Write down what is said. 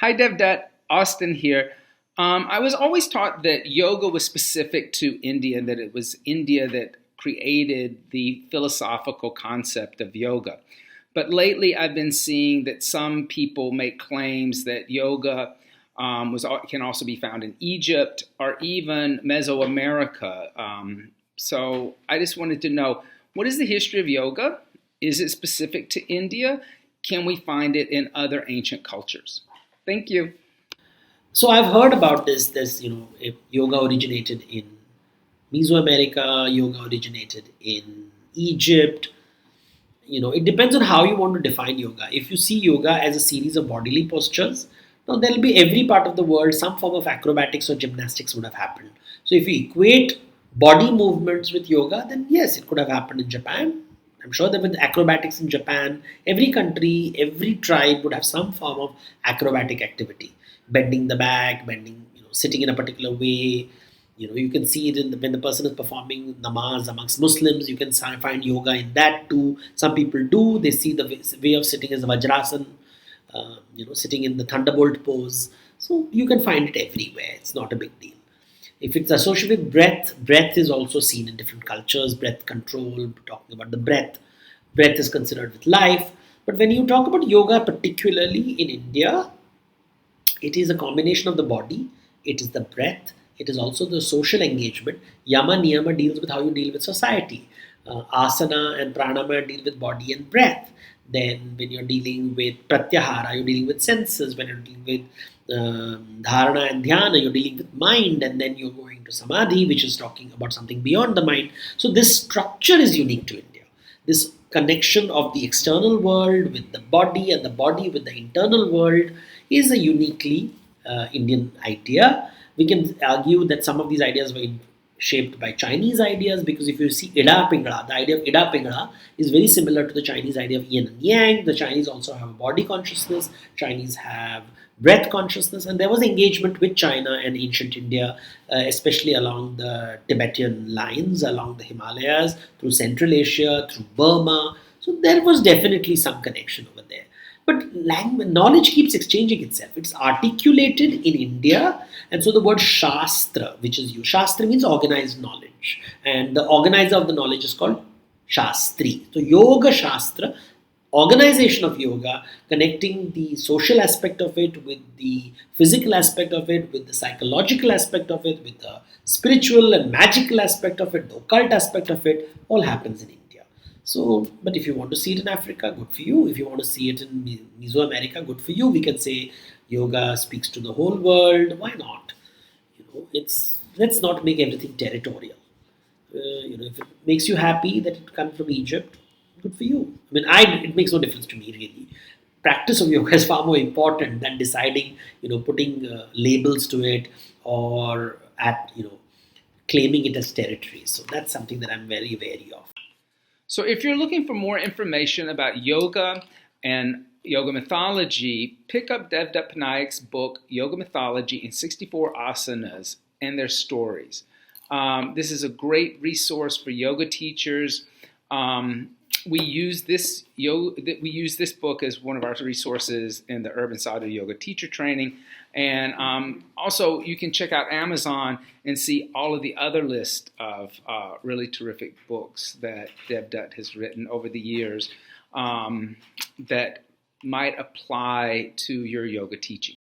Hi, Devdutt. Austin here. I was always taught that yoga was specific to India and that it was India that created the philosophical concept of yoga. But lately, I've been seeing that some people make claims that yoga can also be found in Egypt or even Mesoamerica. So I just wanted to know, what is the history of yoga? Is it specific to India? Can we find it in other ancient cultures? Thank you. So I've heard about this. If yoga originated in Mesoamerica, yoga originated in Egypt. It depends on how you want to define yoga. If you see yoga as a series of bodily postures, now there'll be every part of the world, some form of acrobatics or gymnastics would have happened. So if you equate body movements with yoga, then yes, it could have happened in Japan. I'm sure that with acrobatics in Japan, every country, every tribe would have some form of acrobatic activity, bending the back, sitting in a particular way. You can see it when the person is performing namaz amongst Muslims. You can find yoga in that too. Some people do. They see the way of sitting as a vajrasan, sitting in the thunderbolt pose. So you can find it everywhere. It's not a big deal. If it's associated with breath, breath is also seen in different cultures. Breath control, talking about the breath is considered with life. But when you talk about yoga, particularly in India, it is a combination of the body, it is the breath, it is also the social engagement. Yama Niyama deals with how you deal with society. Asana and Pranama deal with body and breath. Then, when you're dealing with Pratyahara, you're dealing with senses. When you're dealing with Dharana and Dhyana, you're dealing with mind. And then you're going to Samadhi, which is talking about something beyond the mind. So, this structure is unique to India. This connection of the external world with the body and the body with the internal world is a uniquely Indian idea. We can argue that some of these ideas were shaped by Chinese ideas, because if you see Ida Pingala, the idea of Ida Pingala is very similar to the Chinese idea of yin and yang. The Chinese also have a body consciousness, Chinese have breath consciousness, and there was engagement with China and ancient India, especially along the Tibetan lines, along the Himalayas, through Central Asia, through Burma. So there was definitely some connection over there. But knowledge keeps exchanging itself. It's articulated in India, and so the word Shastra, which is used, Shastra means organized knowledge, and the organizer of the knowledge is called Shastri. So Yoga Shastra, organization of yoga, connecting the social aspect of it with the physical aspect of it, with the psychological aspect of it, with the spiritual and magical aspect of it, the occult aspect of it, all happens in India. So, but if you want to see it in Africa, good for you. If you want to see it in Mesoamerica, good for you. We can say yoga speaks to the whole world. Why not? It's let's not make everything territorial. If it makes you happy that it comes from Egypt, good for you. I mean, it makes no difference to me really. Practice of yoga is far more important than deciding, putting labels to it, or claiming it as territory. So that's something that I'm very wary of. So, if you're looking for more information about yoga and yoga mythology, pick up Devdutt Pattanaik's book, Yoga Mythology in 64 Asanas and Their Stories. This is a great resource for yoga teachers. We use this book as one of our resources in the Urban Sadhu Yoga teacher training, and also you can check out Amazon and see all of the other list of really terrific books that Devdutt has written over the years that might apply to your yoga teaching.